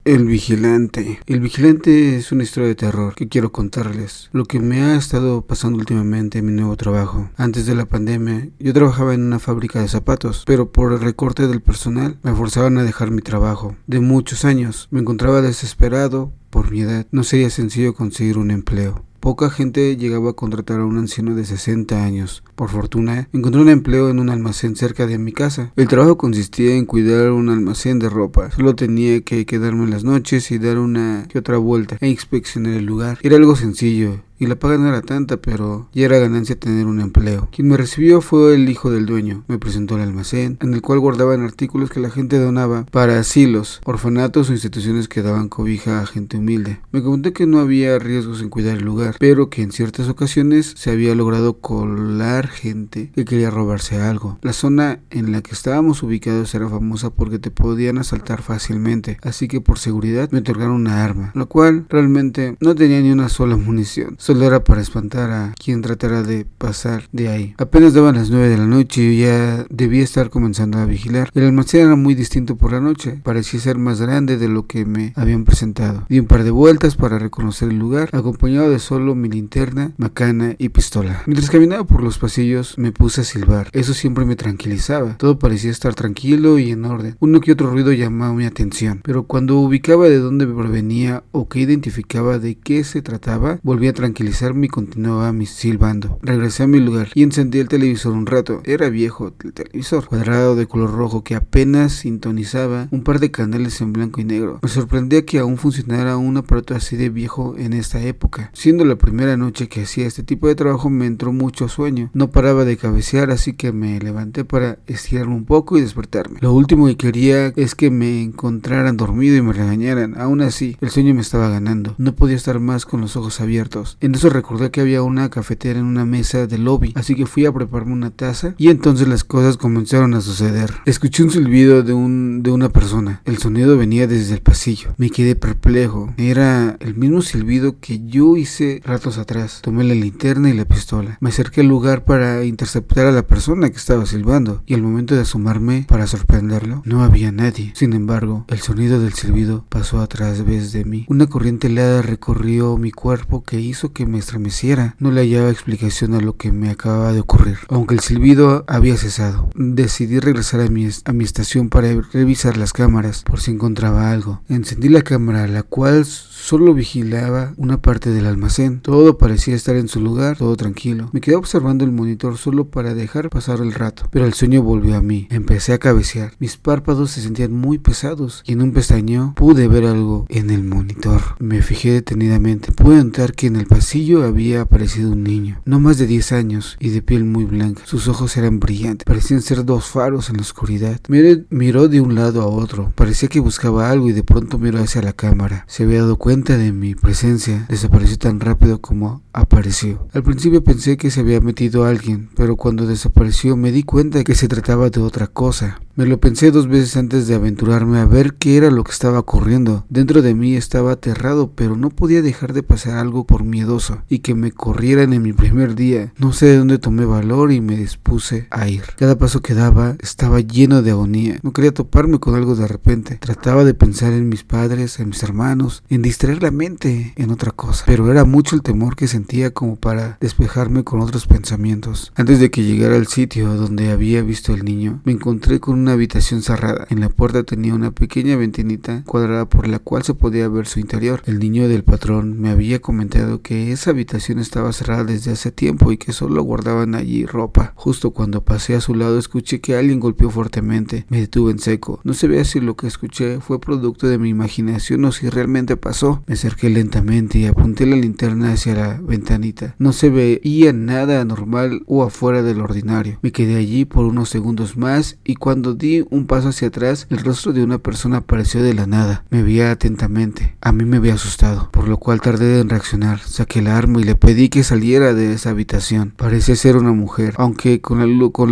El vigilante. El vigilante es una historia de terror que quiero contarles. Lo que me ha estado pasando últimamente en mi nuevo trabajo. Antes de la pandemia, yo trabajaba en una fábrica de zapatos, pero por el recorte del personal me forzaban a dejar mi trabajo. De muchos años, me encontraba desesperado por mi edad. No sería sencillo conseguir un empleo. Poca gente llegaba a contratar a un anciano de 60 años. Por fortuna, encontré un empleo en un almacén cerca de mi casa. El trabajo consistía en cuidar un almacén de ropa. Solo tenía que quedarme en las noches y dar una que otra vuelta e inspeccionar el lugar. Era algo sencillo y la paga no era tanta, pero ya era ganancia tener un empleo. Quien me recibió fue el hijo del dueño. Me presentó al almacén, en el cual guardaban artículos que la gente donaba para asilos, orfanatos o instituciones que daban cobija a gente humilde. Me comentó que no había riesgos en cuidar el lugar, pero que en ciertas ocasiones se había logrado colar gente que quería robarse algo. La zona en la que estábamos ubicados era famosa porque te podían asaltar fácilmente, así que por seguridad me otorgaron una arma, la cual realmente no tenía ni una sola munición. Solo era para espantar a quien tratara de pasar de ahí. Apenas daban las 9 de la noche y ya debía estar comenzando a vigilar. El almacén era muy distinto por la noche. Parecía ser más grande de lo que me habían presentado. Di un par de vueltas para reconocer el lugar, acompañado de solo mi linterna, macana y pistola. Mientras caminaba por los pasillos, me puse a silbar. Eso siempre me tranquilizaba. Todo parecía estar tranquilo y en orden. Uno que otro ruido llamaba mi atención, pero cuando ubicaba de dónde provenía o que identificaba de qué se trataba, volvía a tranquilizarme y continuaba silbando. Regresé a mi lugar y encendí el televisor un rato. Era viejo el televisor, cuadrado de color rojo que apenas sintonizaba un par de canales en blanco y negro. Me sorprendía que aún funcionara un aparato así de viejo en esta época. Siendo la primera noche que hacía este tipo de trabajo, me entró mucho sueño. No paraba de cabecear, así que me levanté para estirarme un poco y despertarme. Lo último que quería es que me encontraran dormido y me regañaran. Aún así, el sueño me estaba ganando. No podía estar más con los ojos abiertos. En eso recordé que había una cafetera en una mesa del lobby, así que fui a prepararme una taza y entonces las cosas comenzaron a suceder. Escuché un silbido de una persona. El sonido venía desde el pasillo. Me quedé perplejo. Era el mismo silbido que yo hice ratos atrás. Tomé la linterna y la pistola. Me acerqué al lugar para interceptar a la persona que estaba silbando y al momento de asomarme para sorprenderlo, no había nadie. Sin embargo, el sonido del silbido pasó a través de mí. Una corriente helada recorrió mi cuerpo que hizo que me estremeciera. No le hallaba explicación a lo que me acababa de ocurrir. Aunque el silbido había cesado, decidí regresar a mi estación para revisar las cámaras por si encontraba algo. Encendí la cámara, la cual solo vigilaba una parte del almacén. Todo parecía estar en su lugar, todo tranquilo. Me quedé observando el monitor solo para dejar pasar el rato, pero el sueño volvió a mí. Empecé a cabecear. Mis párpados se sentían muy pesados y en un pestañeo pude ver algo en el monitor. Me fijé detenidamente. Pude notar que en el pasillo había aparecido un niño, no más de 10 años y de piel muy blanca. Sus ojos eran brillantes, parecían ser dos faros en la oscuridad. Miró de un lado a otro, parecía que buscaba algo y de pronto miró hacia la cámara. Se había dado cuenta de mi presencia, desapareció tan rápido como apareció. Al principio pensé que se había metido alguien, pero cuando desapareció me di cuenta que se trataba de otra cosa. Me lo pensé 2 veces antes de aventurarme a ver qué era lo que estaba ocurriendo. Dentro de mí estaba aterrado, pero no podía dejar de pasar algo por miedoso y que me corrieran en mi primer día. No sé de dónde tomé valor y me dispuse a ir. Cada paso que daba estaba lleno de agonía. No quería toparme con algo de repente. Trataba de pensar en mis padres, en mis hermanos, en distraer la mente en otra cosa, pero era mucho el temor que sentía como para despejarme con otros pensamientos. Antes de que llegara al sitio donde había visto al niño, me encontré con una habitación cerrada. En la puerta tenía una pequeña ventanita cuadrada por la cual se podía ver su interior. El niño del patrón me había comentado que esa habitación estaba cerrada desde hace tiempo y que solo guardaban allí ropa. Justo cuando pasé a su lado escuché que alguien golpeó fuertemente. Me detuve en seco. No sabía si lo que escuché fue producto de mi imaginación o si realmente pasó. Me acerqué lentamente y apunté la linterna hacia la ventanita. No se veía nada anormal o afuera del ordinario. Me quedé allí por unos segundos más y cuando di un paso hacia atrás, el rostro de una persona apareció de la nada. Me veía atentamente. a mí me había asustado, por lo cual tardé en reaccionar. Saqué la arma y le pedí que saliera de esa habitación. Parecía ser una mujer, aunque con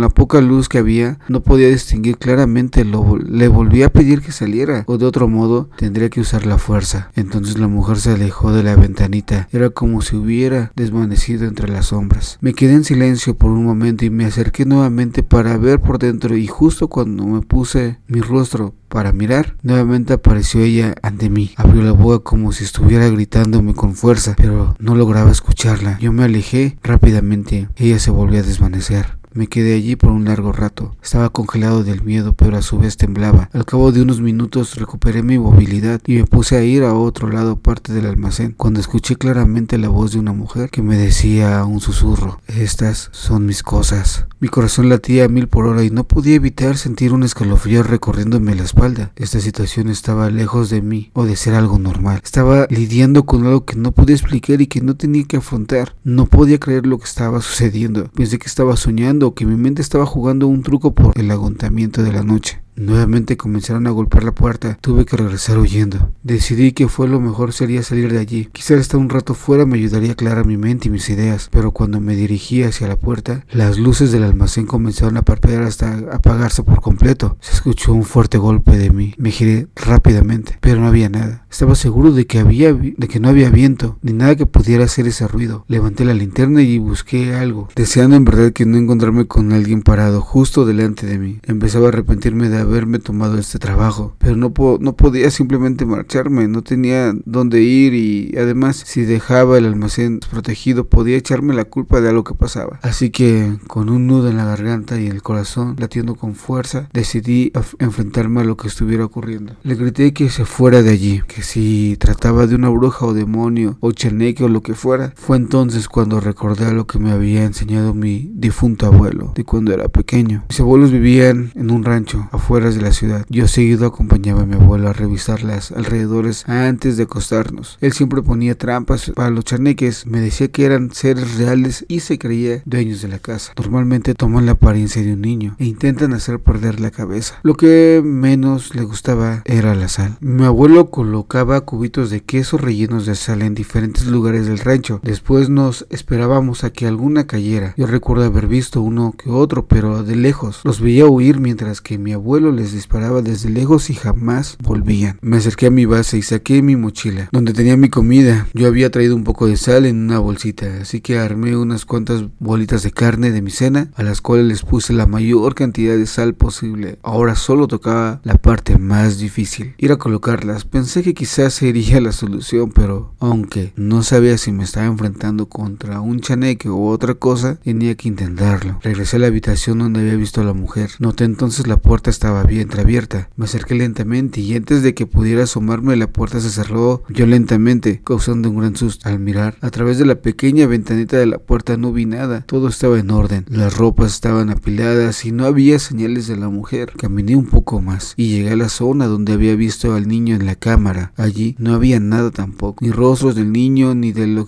la poca luz que había no podía distinguir claramente. Le volví a pedir que saliera, o de otro modo tendría que usar la fuerza. Entonces la mujer se alejó de la ventanita. Era como si hubiera desvanecido entre las sombras. Me quedé en silencio por un momento y me acerqué nuevamente para ver por dentro, y justo cuando me puse mi rostro para mirar, nuevamente apareció ella ante mí. Abrió la boca como si estuviera gritándome con fuerza, pero no lograba escucharla. Yo me alejé rápidamente. Ella se volvió a desvanecer. Me quedé allí por un largo rato. Estaba congelado del miedo, pero a su vez temblaba. Al cabo de unos minutos recuperé mi movilidad y me puse a ir a otro lado aparte del almacén, cuando escuché claramente la voz de una mujer que me decía a un susurro: "Estas son mis cosas". Mi corazón latía a 1000 por hora y no podía evitar sentir un escalofrío recorriéndome la espalda. Esta situación estaba lejos de mí o de ser algo normal. Estaba lidiando con algo que no podía explicar y que no tenía que afrontar. No podía creer lo que estaba sucediendo. Pensé que estaba soñando, que mi mente estaba jugando un truco por el agotamiento de la noche. Nuevamente comenzaron a golpear la puerta. Tuve que regresar huyendo. Decidí que lo mejor sería salir de allí. Quizás estar un rato fuera me ayudaría a aclarar mi mente y mis ideas, pero cuando me dirigí hacia la puerta, las luces del almacén comenzaron a parpadear hasta apagarse por completo. Se escuchó un fuerte golpe de mí. Me giré rápidamente, pero no había nada. Estaba seguro de que no había viento, ni nada que pudiera hacer ese ruido. Levanté la linterna y busqué algo, deseando en verdad que no encontrarme con alguien parado justo delante de mí. Empezaba a arrepentirme de haberme tomado este trabajo, pero no podía simplemente marcharme. No tenía dónde ir, y además, si dejaba el almacén desprotegido, podía echarme la culpa de algo que pasaba. Así que, con un nudo en la garganta y el corazón latiendo con fuerza, decidí enfrentarme a lo que estuviera ocurriendo. Le grité que se fuera de allí, que si trataba de una bruja o demonio o chaneque o lo que fuera. Fue entonces cuando recordé lo que me había enseñado mi difunto abuelo de cuando era pequeño. Mis abuelos vivían en un rancho afuera de la ciudad. Yo seguido acompañaba a mi abuelo a revisar las alrededores antes de acostarnos. Él siempre ponía trampas para los chaneques. Me decía que eran seres reales y se creía dueños de la casa. Normalmente toman la apariencia de un niño e intentan hacer perder la cabeza. Lo que menos le gustaba era la sal. Mi abuelo colocaba cubitos de queso rellenos de sal en diferentes lugares del rancho. Después nos esperábamos a que alguna cayera. Yo recuerdo haber visto uno que otro, pero de lejos. Los veía huir mientras que mi abuelo les disparaba desde lejos y jamás volvían. Me acerqué a mi base y saqué mi mochila, donde tenía mi comida. Yo había traído un poco de sal en una bolsita, así que armé unas cuantas bolitas de carne de mi cena, a las cuales les puse la mayor cantidad de sal posible. Ahora solo tocaba la parte más difícil, ir a colocarlas. Pensé que quizás sería la solución, pero aunque no sabía si me estaba enfrentando contra un chaneque o otra cosa, tenía que intentarlo. Regresé a la habitación donde había visto a la mujer. Noté entonces la puerta estaba bien entreabierta. Me acerqué lentamente y antes de que pudiera asomarme, la puerta se cerró violentamente, causando un gran susto. Al mirar a través de la pequeña ventanita de la puerta no vi nada. Todo estaba en orden. Las ropas estaban apiladas y no había señales de la mujer. Caminé un poco más y llegué a la zona donde había visto al niño en la cámara. Allí no había nada tampoco, ni rostros del niño ni del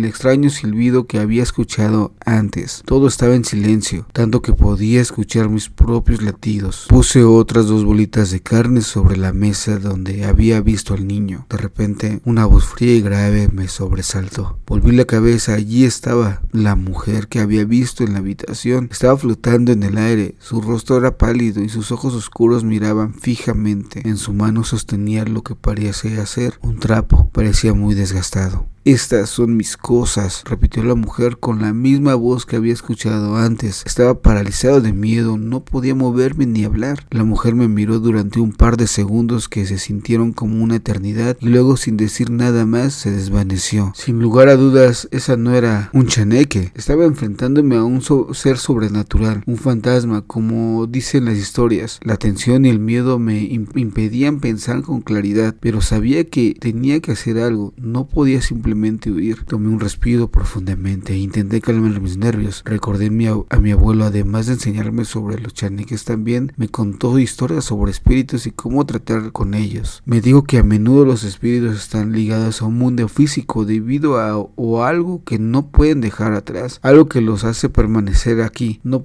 extraño silbido que había escuchado antes. Todo estaba en silencio, tanto que podía escuchar mis propios latidos. Puse otras 2 bolitas de carne sobre la mesa donde había visto al niño. De repente, una voz fría y grave me sobresaltó. Volví la cabeza. Allí estaba la mujer que había visto en la habitación. Estaba flotando en el aire. Su rostro era pálido y sus ojos oscuros miraban fijamente. En su mano sostenía lo que parecía ser un trapo. Parecía muy desgastado. Estas son mis cosas, repitió la mujer con la misma voz que había escuchado antes. Estaba paralizado de miedo, no podía moverme ni hablar. La mujer me miró durante un par de segundos que se sintieron como una eternidad y luego, sin decir nada más, se desvaneció. Sin lugar a dudas, esa no era un chaneque. Estaba enfrentándome a un ser sobrenatural, un fantasma, como dicen las historias. La tensión y el miedo me impedían pensar con claridad, pero sabía que tenía que hacer algo. No podía simplemente huir. Tomé un respiro profundamente e intenté calmar mis nervios. Recordé a mi abuelo, además de enseñarme sobre los Chaneques también me contó historias sobre espíritus y cómo tratar con ellos. Me dijo que a menudo los espíritus están ligados a un mundo físico debido a o algo que no pueden dejar atrás, algo que los hace permanecer aquí. No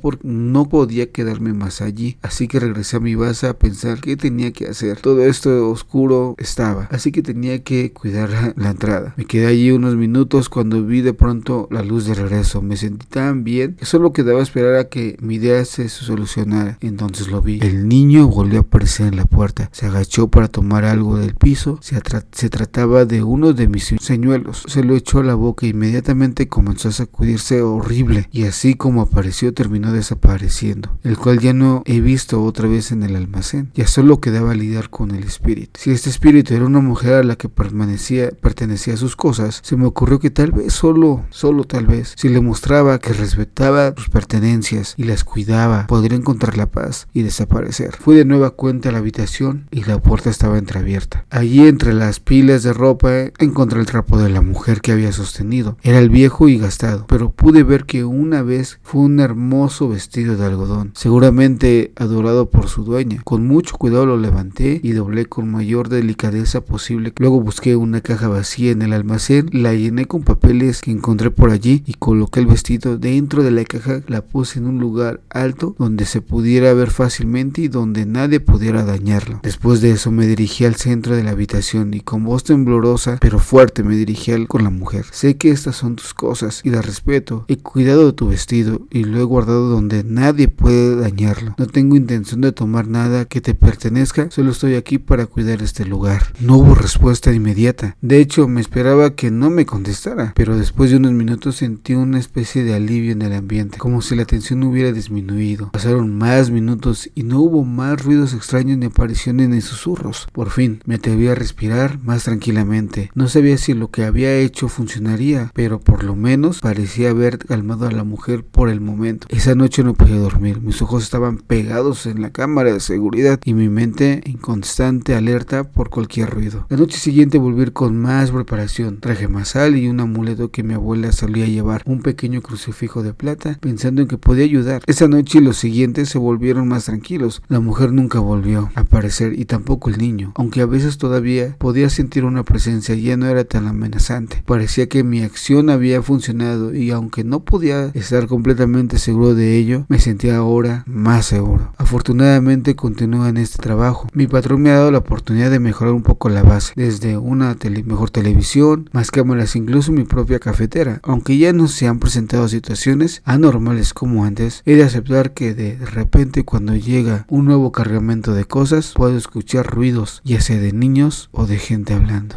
podía quedarme más allí, así que regresé a mi base a pensar qué tenía que hacer. Todo esto oscuro estaba, así que tenía que cuidar la entrada. Me quedé allí unos minutos cuando vi de pronto la luz de regreso. Me sentí tan bien que solo quedaba esperar a que mi idea se solucionara. Entonces lo vi. El niño volvió a aparecer en la puerta. Se agachó para tomar algo del piso. Se trataba de uno de mis señuelos. Se lo echó a la boca e inmediatamente comenzó a sacudirse horrible, y así como apareció terminó desapareciendo, el cual ya no he visto otra vez en el almacén. Ya solo quedaba lidiar con el espíritu. Si este espíritu era una mujer a la que pertenecía a sus cosas, se me ocurrió que tal vez, solo tal vez, si le mostraba que respetaba sus pertenencias y las cuidaba, podría encontrar la paz y desaparecer. Fui de nueva cuenta a la habitación y la puerta estaba entreabierta. Allí, entre las pilas de ropa, encontré el trapo de la mujer que había sostenido. Era el viejo y gastado, pero pude ver que una vez fue un hermoso vestido de algodón, seguramente adorado por su dueña. Con mucho cuidado lo levanté y doblé con mayor delicadeza posible. Luego busqué una caja vacía en el almacén, la llené con papeles que encontré por allí y coloqué el vestido dentro de la caja. La puse en un lugar alto donde se pudiera ver fácilmente y donde nadie pudiera dañarlo. Después de eso me dirigí al centro de la habitación y con voz temblorosa pero fuerte me dirigí con la mujer. Sé que estas son tus cosas y las respeto. He cuidado de tu vestido y lo he guardado donde nadie puede dañarlo. No tengo intención de tomar nada que te pertenezca, solo estoy aquí para cuidar este lugar. No hubo respuesta inmediata. De hecho, me esperaba que no me contestara, pero después de unos minutos sentí una especie de alivio en el ambiente, como si la tensión hubiera disminuido. Pasaron más minutos y no hubo más ruidos extraños, ni apariciones ni susurros. Por fin me atreví a respirar más tranquilamente. No sabía si lo que había hecho funcionaría, pero por lo menos parecía haber calmado a la mujer por el momento. Esa noche no pude dormir. Mis ojos estaban pegados en la cámara de seguridad y mi mente en constante alerta por cualquier ruido. La noche siguiente volví con más preparación. Traje más sal y un amuleto que mi abuela solía llevar, un pequeño crucifijo de plata, pensando en que podía ayudar. Esa noche y los siguientes se volvieron más tranquilos. La mujer nunca volvió a aparecer y tampoco el niño, aunque a veces todavía podía sentir una presencia, ya no era tan amenazante. Parecía que mi acción había funcionado y aunque no podía estar completamente seguro de ello, me sentía ahora más seguro. Afortunadamente continúa en este trabajo. Mi patrón me ha dado la oportunidad de mejorar un poco la base, desde una mejor televisión, más cámaras, incluso mi propia cafetera. Aunque ya no se han presentado situaciones anormales como antes, he de aceptar que de repente cuando llega un nuevo cargamento de cosas, puedo escuchar ruidos, ya sea de niños o de gente hablando.